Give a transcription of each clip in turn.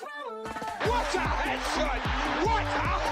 What a headshot! What a head!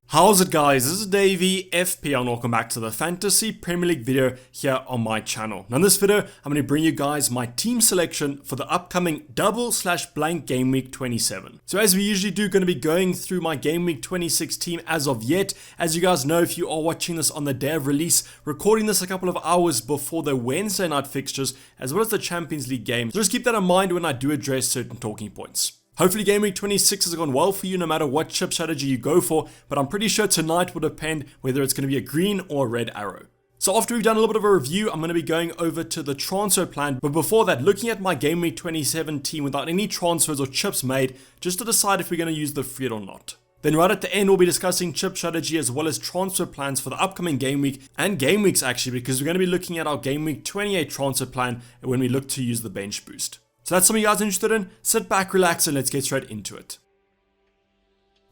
How's it, guys? This is Dayvy, FPL, and welcome back to the Fantasy Premier League video here on my channel. Now in this video, I'm going to bring you guys my team selection for the upcoming double/blank game week 27. So as we usually do, going to be going through my game week 26 team as of yet. As you guys know, if you are watching this on the day of release, recording this a couple of hours before the Wednesday night fixtures, as well as the Champions League games. So just keep that in mind when I do address certain talking points. Hopefully game week 26 has gone well for you no matter what chip strategy you go for, but I'm pretty sure tonight will depend whether it's going to be a green or a red arrow. So after we've done a little bit of a review, I'm going to be going over to the transfer plan, but before that, looking at my game week 27 team without any transfers or chips made, just to decide if we're going to use the free or not. Then right at the end, we'll be discussing chip strategy as well as transfer plans for the upcoming game week and game weeks actually, because we're going to be looking at our game week 28 transfer plan when we look to use the bench boost. So that's something you guys are interested in. Sit back, relax, and let's get straight into it.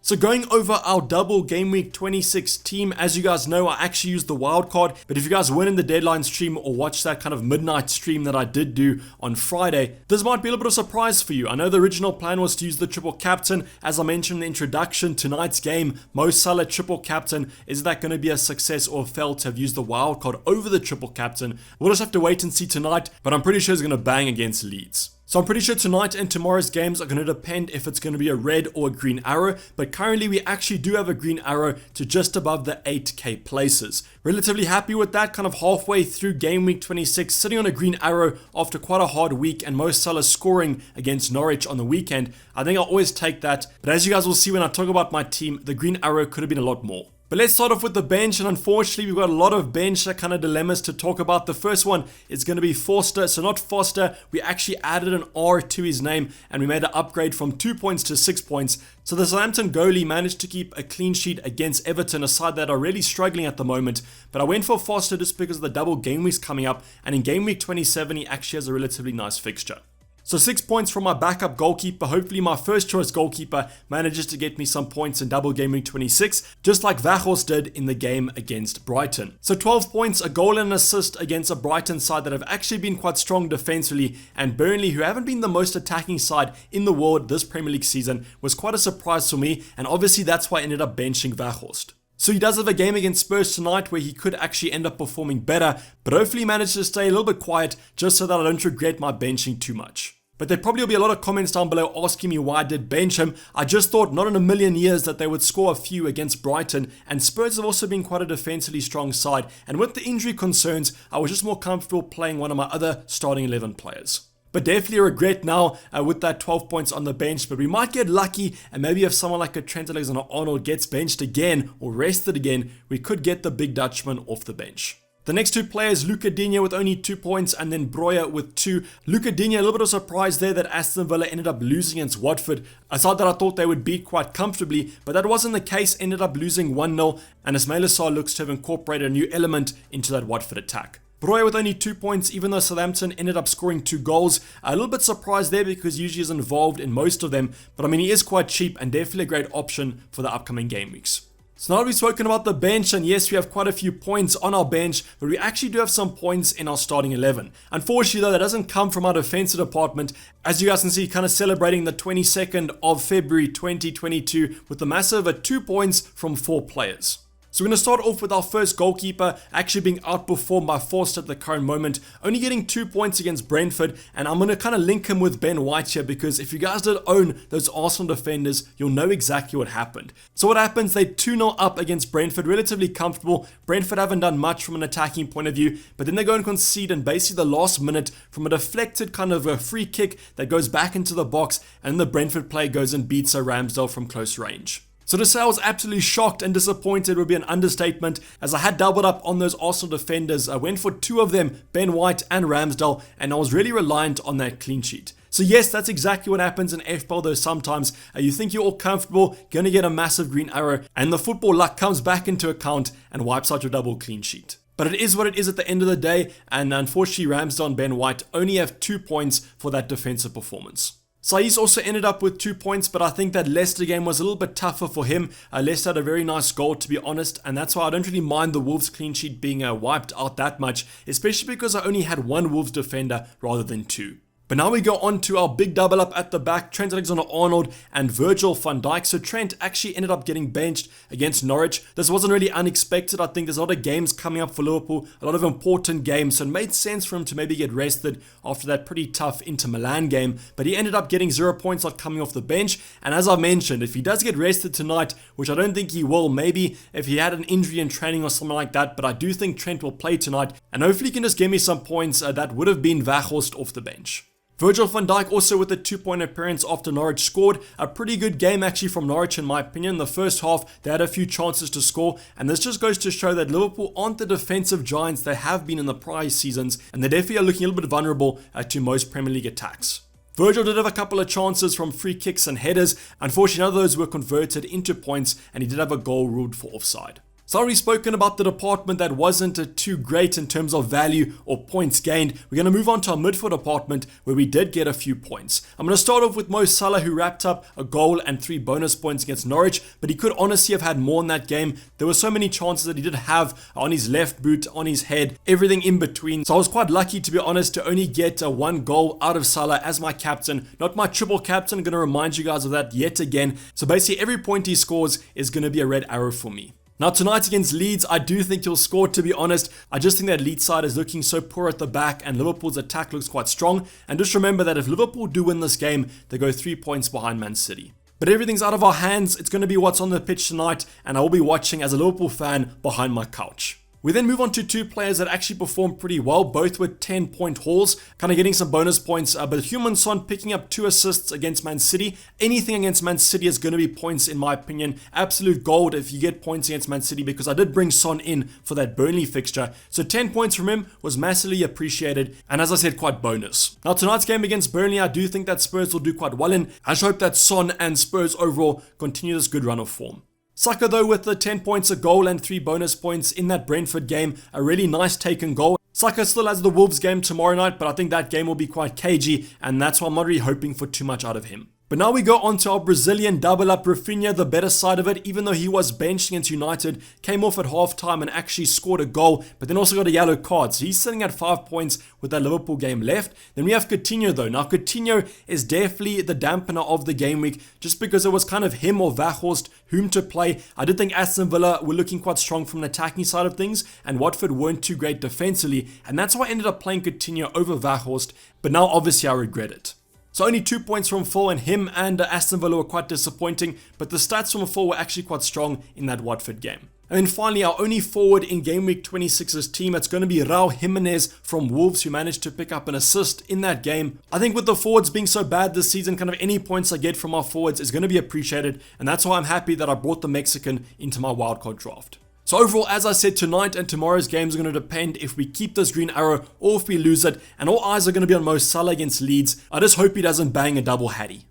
So going over our double game week 26 team, as you guys know, I actually used the wild card, but if you guys weren't in the deadline stream or watched that kind of midnight stream that I did do on Friday, this might be a little bit of a surprise for you. I know the original plan was to use the triple captain. As I mentioned in the introduction, tonight's game, Mo Salah triple captain. Is that going to be a success or a fail to have used the wild card over the triple captain? We'll just have to wait and see tonight, but I'm pretty sure it's going to bang against Leeds. So I'm pretty sure tonight and tomorrow's games are going to depend if it's going to be a red or a green arrow, but currently we actually do have a green arrow to just above the 8k places. Relatively happy with that, kind of halfway through game week 26, sitting on a green arrow after quite a hard week and Mo Salah scoring against Norwich on the weekend. I think I'll always take that, but as you guys will see when I talk about my team, the green arrow could have been a lot more. But let's start off with the bench, and unfortunately we've got a lot of bench kind of dilemmas to talk about. The first one is going to be Forster, so not Foster. We actually added an R to his name and we made an upgrade from 2 points to 6 points. So the Southampton goalie managed to keep a clean sheet against Everton, a side that are really struggling at the moment. But I went for Foster just because of the double game weeks coming up, and in game week 27 he actually has a relatively nice fixture. So 6 points from my backup goalkeeper. Hopefully my first choice goalkeeper manages to get me some points in double game week 26, just like Weghorst did in the game against Brighton. So 12 points, a goal and an assist against a Brighton side that have actually been quite strong defensively, and Burnley, who haven't been the most attacking side in the world this Premier League season, was quite a surprise for me, and obviously that's why I ended up benching Weghorst. So he does have a game against Spurs tonight where he could actually end up performing better, but hopefully he manages to stay a little bit quiet just so that I don't regret my benching too much. But there probably will be a lot of comments down below asking me why I did bench him. I just thought not in a million years that they would score a few against Brighton, and Spurs have also been quite a defensively strong side, and with the injury concerns, I was just more comfortable playing one of my other starting 11 players. But definitely a regret now with that 12 points on the bench, but we might get lucky, and maybe if someone like a Trent Alexander-Arnold gets benched again or rested again, we could get the big Dutchman off the bench. The next two players, Luca Digne with only 2 points and then Breuer with 2. Luca Digne, a little bit of surprise there that Aston Villa ended up losing against Watford. A side that I thought they would beat quite comfortably, but that wasn't the case, ended up losing 1-0, and Ismaila Sarr looks to have incorporated a new element into that Watford attack. Breuer with only 2 points, even though Southampton ended up scoring 2 goals. A little bit surprised there because usually he's involved in most of them, but I mean he is quite cheap and definitely a great option for the upcoming game weeks. So now that we've spoken about the bench, and yes, we have quite a few points on our bench, but we actually do have some points in our starting 11. Unfortunately though, that doesn't come from our defensive department. As you guys can see, kind of celebrating the 22nd of February 2022 with the massive 2 points from 4 players. So we're going to start off with our first goalkeeper actually being outperformed by Forster at the current moment, only getting 2 points against Brentford, and I'm going to kind of link him with Ben White here because if you guys did own those Arsenal defenders, you'll know exactly what happened. So what happens, they 2-0 up against Brentford, relatively comfortable. Brentford haven't done much from an attacking point of view, but then they go and concede in basically the last minute from a deflected kind of a free kick that goes back into the box, and the Brentford player goes and beats a Ramsdale from close range. So to say I was absolutely shocked and disappointed would be an understatement, as I had doubled up on those Arsenal defenders. I went for 2 of them, Ben White and Ramsdale, and I was really reliant on that clean sheet. So yes, that's exactly what happens in FPL though sometimes. You think you're all comfortable, going to get a massive green arrow, and the football luck comes back into account and wipes out your double clean sheet. But it is what it is at the end of the day, and unfortunately Ramsdale and Ben White only have 2 points for that defensive performance. Saiz also ended up with 2 points, but I think that Leicester game was a little bit tougher for him. Leicester had a very nice goal, to be honest, and that's why I don't really mind the Wolves clean sheet being wiped out that much, especially because I only had 1 Wolves defender rather than 2. But now we go on to our big double up at the back, Trent Alexander-Arnold and Virgil van Dijk. So Trent actually ended up getting benched against Norwich. This wasn't really unexpected. I think there's a lot of games coming up for Liverpool, a lot of important games, so it made sense for him to maybe get rested after that pretty tough Inter Milan game. But he ended up getting 0 points not coming off the bench. And as I mentioned, if he does get rested tonight, which I don't think he will, maybe if he had an injury in training or something like that, but I do think Trent will play tonight, and hopefully he can just give me some points that would have been Weghorst off the bench. Virgil van Dijk also with a 2-point appearance after Norwich scored. A pretty good game actually from Norwich in my opinion. The first half, they had a few chances to score, and this just goes to show that Liverpool aren't the defensive giants they have been in the prior seasons, and they definitely are looking a little bit vulnerable to most Premier League attacks. Virgil did have a couple of chances from free kicks and headers. Unfortunately, none of those were converted into points, and he did have a goal ruled for offside. So I've already spoken about the department that wasn't too great in terms of value or points gained. We're going to move on to our midfield department where we did get a few points. I'm going to start off with Mo Salah, who wrapped up a goal and 3 bonus points against Norwich, but he could honestly have had more in that game. There were so many chances that he did have on his left boot, on his head, everything in between. So I was quite lucky, to be honest, to only get 1 goal out of Salah as my captain, not my triple captain. I'm going to remind you guys of that yet again. So basically every point he scores is going to be a red arrow for me. Now tonight against Leeds, I do think he'll score, to be honest. I just think that Leeds side is looking so poor at the back and Liverpool's attack looks quite strong. And just remember that if Liverpool do win this game, they go 3 points behind Man City. But everything's out of our hands. It's going to be what's on the pitch tonight, and I will be watching as a Liverpool fan behind my couch. We then move on to 2 players that actually performed pretty well, both with 10-point hauls, kind of getting some bonus points, but Heung-min Son picking up 2 assists against Man City. Anything against Man City is going to be points in my opinion. Absolute gold if you get points against Man City, because I did bring Son in for that Burnley fixture. So 10 points from him was massively appreciated, and as I said, quite bonus. Now tonight's game against Burnley, I do think that Spurs will do quite well in. I just hope that Son and Spurs overall continue this good run of form. Saka though with the 10 points, a goal and 3 bonus points in that Brentford game, a really nice taken goal. Saka still has the Wolves game tomorrow night, but I think that game will be quite cagey, and that's why I'm not really hoping for too much out of him. But now we go on to our Brazilian double up. Rafinha, the better side of it, even though he was benched against United, came off at halftime and actually scored a goal, but then also got a yellow card. So he's sitting at 5 points with that Liverpool game left. Then we have Coutinho though. Now Coutinho is definitely the dampener of the game week, just because it was kind of him or Weghorst whom to play. I did think Aston Villa were looking quite strong from an attacking side of things, and Watford weren't too great defensively, and that's why I ended up playing Coutinho over Weghorst, but now obviously I regret it. So only 2 points from Phil, and him and Aston Villa were quite disappointing, but the stats from Phil were actually quite strong in that Watford game. And then finally, our only forward in Game Week 26's team, it's going to be Raul Jimenez from Wolves, who managed to pick up an assist in that game. I think with the forwards being so bad this season, kind of any points I get from our forwards is going to be appreciated, and that's why I'm happy that I brought the Mexican into my wildcard draft. So overall, as I said, tonight and tomorrow's games are going to depend if we keep this green arrow or if we lose it, and all eyes are going to be on Mo Salah against Leeds. I just hope he doesn't bang a double hattie.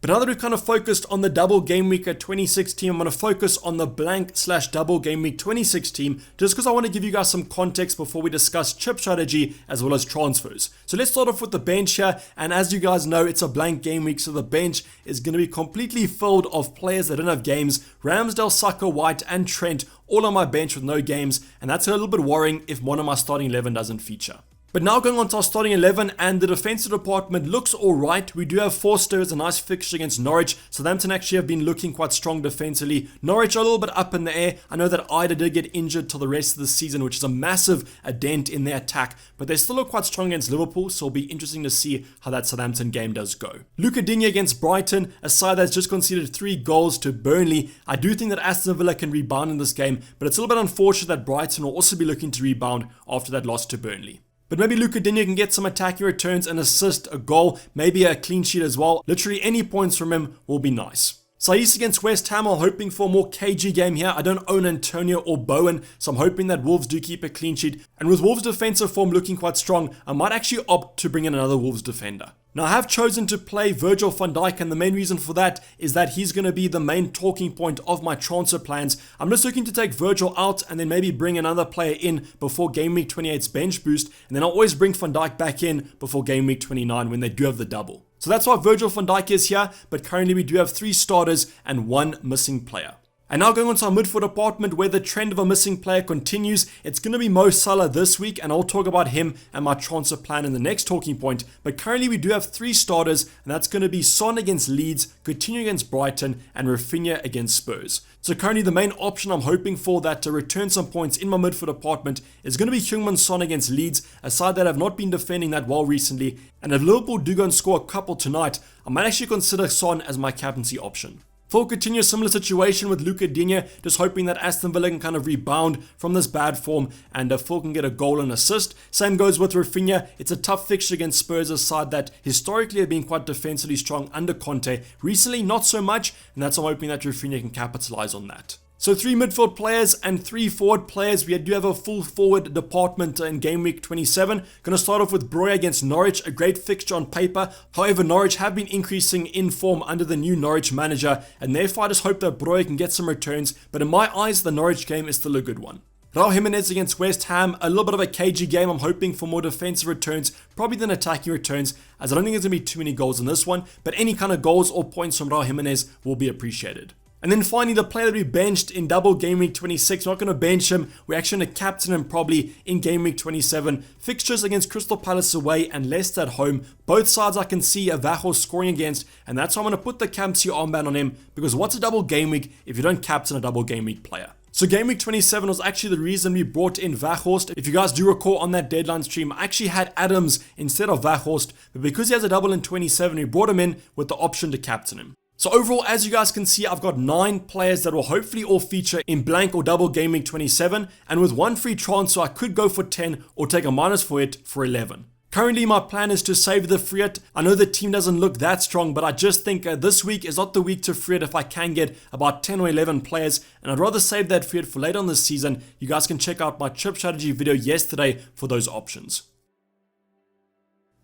But now that we've kind of focused on the double game week 26 team, I'm going to focus on the blank/double game week 26 team, just because I want to give you guys some context before we discuss chip strategy as well as transfers. So let's start off with the bench here, and as you guys know, it's a blank game week, so the bench is going to be completely filled of players that don't have games. Ramsdale, Saka, White and Trent all on my bench with no games, and that's a little bit worrying if one of my starting 11 doesn't feature. But now going on to our starting 11, and the defensive department looks alright. We do have Forster as a nice fixture against Norwich. Southampton actually have been looking quite strong defensively. Norwich are a little bit up in the air. I know that Ida did get injured till the rest of the season, which is a massive dent in their attack, but they still look quite strong against Liverpool, so it'll be interesting to see how that Southampton game does go. Luca Digne against Brighton, a side that's just conceded 3 goals to Burnley. I do think that Aston Villa can rebound in this game, but it's a little bit unfortunate that Brighton will also be looking to rebound after that loss to Burnley. But maybe Luca Digne can get some attacking returns and assist, a goal, maybe a clean sheet as well. Literally any points from him will be nice. Saiss against West Ham, I'm hoping for a more cagey game here. I don't own Antonio or Bowen, so I'm hoping that Wolves do keep a clean sheet. And with Wolves' defensive form looking quite strong, I might actually opt to bring in another Wolves defender. Now, I have chosen to play Virgil van Dijk, and the main reason for that is that he's going to be the main talking point of my transfer plans. I'm just looking to take Virgil out and then maybe bring another player in before Game Week 28's bench boost, and then I'll always bring Van Dijk back in before Game Week 29 when they do have the double. So that's why Virgil van Dijk is here, but currently we do have 3 starters and 1 missing player. And now going on to our midfield department where the trend of a missing player continues. It's going to be Mo Salah this week, and I'll talk about him and my transfer plan in the next talking point. But currently we do have 3 starters, and that's going to be Son against Leeds, Coutinho against Brighton, and Rafinha against Spurs. So currently the main option I'm hoping for that to return some points in my midfield department is going to be Heung-min Son against Leeds, a side that have not been defending that well recently. And if Liverpool do go and score a couple tonight, I might actually consider Son as my captaincy option. For Coutinho, similar situation with Luca Digne, just hoping that Aston Villa can kind of rebound from this bad form and Phil can get a goal and assist. Same goes with Rafinha. It's a tough fixture against Spurs, a side that historically have been quite defensively strong under Conte. Recently, not so much, and that's why I'm hoping that Rafinha can capitalize on that. So 3 midfield players and 3 forward players. We do have a full forward department in game week 27. Going to start off with Broy against Norwich, a great fixture on paper. However, Norwich have been increasing in form under the new Norwich manager, and therefore I just hope that Broy can get some returns. But in my eyes, the Norwich game is still a good one. Raul Jimenez against West Ham, a little bit of a cagey game. I'm hoping for more defensive returns, probably than attacking returns, as I don't think there's going to be too many goals in this one. But any kind of goals or points from Raul Jimenez will be appreciated. And then finally, the player that we benched in double game week 26, we're not going to bench him. We're actually going to captain him probably in game week 27. Fixtures against Crystal Palace away and Leicester at home. Both sides I can see a Vachos scoring against, and that's why I'm going to put the captaincy armband on him, because what's a double game week if you don't captain a double game week player? So game week 27 was actually the reason we brought in Vaghorst. If you guys do recall on that deadline stream, I actually had Adams instead of Vaghorst, but because he has a double in 27, we brought him in with the option to captain him. So overall, as you guys can see, I've got 9 players that will hopefully all feature in blank or double game week 27. And with 1 free transfer, I could go for 10 or take a minus for it for 11. Currently, my plan is to save the free hit. I know the team doesn't look that strong, but I just think this week is not the week to free hit if I can get about 10 or 11 players. And I'd rather save that free hit for later on this season. You guys can check out my chip strategy video yesterday for those options.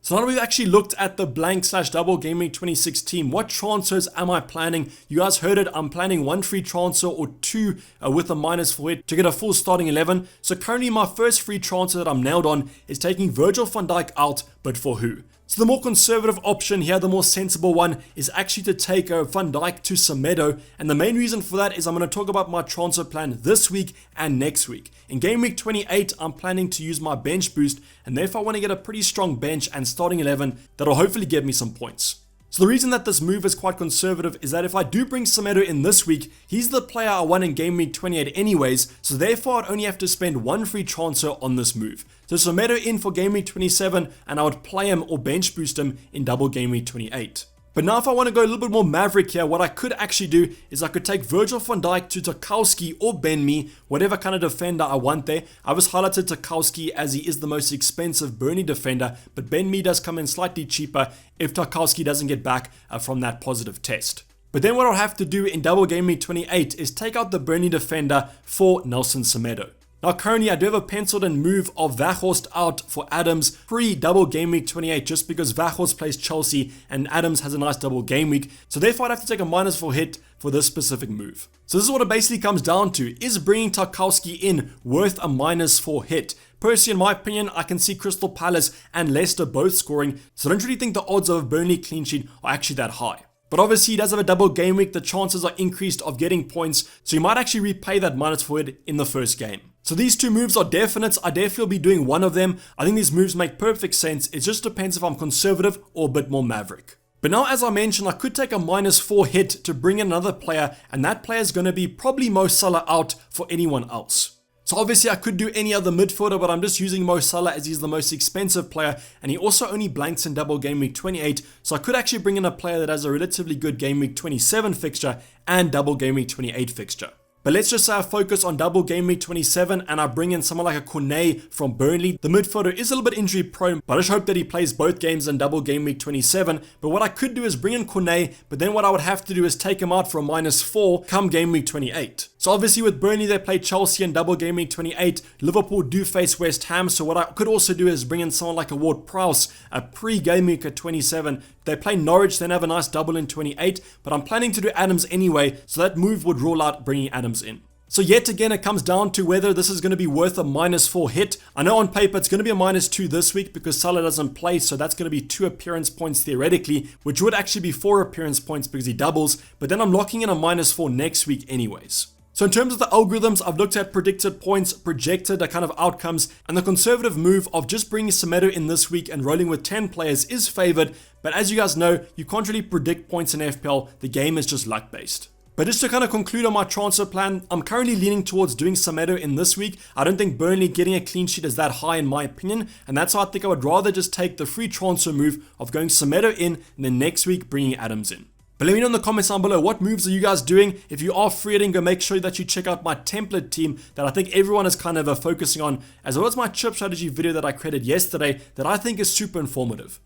So now that we've actually looked at the blank / double game week 26 team, what transfers am I planning? You guys heard it, I'm planning 1 free transfer or 2 with a minus for it to get a full starting 11. So currently my first free transfer that I'm nailed on is taking Virgil van Dijk out, but for who? So the more conservative option here, the more sensible one, is actually to take Van Dijk to Semedo. And the main reason for that is I'm going to talk about my transfer plan this week and next week. In game week 28, I'm planning to use my bench boost, and therefore I want to get a pretty strong bench and starting 11 that'll hopefully give me some points. So the reason that this move is quite conservative is that if I do bring Semedo in this week, he's the player I won in game week 28 anyways, so therefore I'd only have to spend 1 free transfer on this move. So Semedo in for game week 27, and I would play him or bench boost him in double game week 28. But now if I want to go a little bit more maverick here, what I could actually do is I could take Virgil van Dijk to Tarkowski or Ben Mee, whatever kind of defender I want there. I was highlighted Tarkowski as he is the most expensive Burnley defender, but Ben Mee does come in slightly cheaper if Tarkowski doesn't get back from that positive test. But then what I'll have to do in double game week 28 is take out the Burnley defender for Nelson Semedo. Now currently I do have a penciled in move of Vaghorst out for Adams pre-double game week 28 just because Vaghorst plays Chelsea and Adams has a nice double game week. So therefore I'd have to take a minus for hit for this specific move. So this is what it basically comes down to. Is bringing Tarkowski in worth a minus for hit? Personally, in my opinion, I can see Crystal Palace and Leicester both scoring, so I don't really think the odds of a Burnley clean sheet are actually that high. But obviously he does have a double game week, the chances are increased of getting points, so you might actually repay that minus for it in the first game. So these 2 moves are definite. I definitely will be doing one of them. I think these moves make perfect sense. It just depends if I'm conservative or a bit more maverick. But now, as I mentioned, I could take a minus 4 hit to bring in another player, and that player is going to be probably Mo Salah out for anyone else. So obviously I could do any other midfielder, but I'm just using Mo Salah as he's the most expensive player, and he also only blanks in double game week 28, so I could actually bring in a player that has a relatively good game week 27 fixture and double game week 28 fixture. But let's just say I focus on double game week 27 and I bring in someone like a Cornet from Burnley. The midfielder is a little bit injury prone, but I just hope that he plays both games in double game week 27. But what I could do is bring in Cornet, but then what I would have to do is take him out for a minus 4 come game week 28. So obviously with Burnley they play Chelsea in double game week 28. Liverpool do face West Ham, so what I could also do is bring in someone like a Ward-Prowse pre-game week at 27. They play Norwich, then have a nice double in 28, but I'm planning to do Adams anyway, so that move would rule out bringing Adams in. So yet again, it comes down to whether this is going to be worth a -4 hit. I know on paper it's going to be a -2 this week because Salah doesn't play, so that's going to be 2 appearance points theoretically, which would actually be 4 appearance points because he doubles, but then I'm locking in a -4 next week anyways. So in terms of the algorithms, I've looked at predicted points, projected kind of outcomes, and the conservative move of just bringing Semedo in this week and rolling with 10 players is favored, but as you guys know, you can't really predict points in FPL, the game is just luck based. But just to kind of conclude on my transfer plan, I'm currently leaning towards doing Semedo in this week. I don't think Burnley getting a clean sheet is that high in my opinion, and that's why I think I would rather just take the free transfer move of going Semedo in and then next week bringing Adams in. But let me know in the comments down below, what moves are you guys doing? If you are free hitting, go make sure that you check out my template team that I think everyone is kind of focusing on, as well as my chip strategy video that I created yesterday that I think is super informative.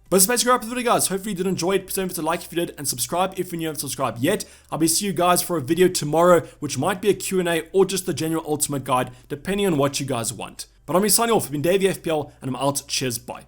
But that's basically wrap up the video, guys. Hopefully you did enjoy it. Please don't forget to like if you did and subscribe if you haven't subscribed yet. I'll be seeing you guys for a video tomorrow, which might be a Q&A or just the general ultimate guide, depending on what you guys want. But I'm signing off. I've been Dayvy FPL, and I'm out. Cheers, bye.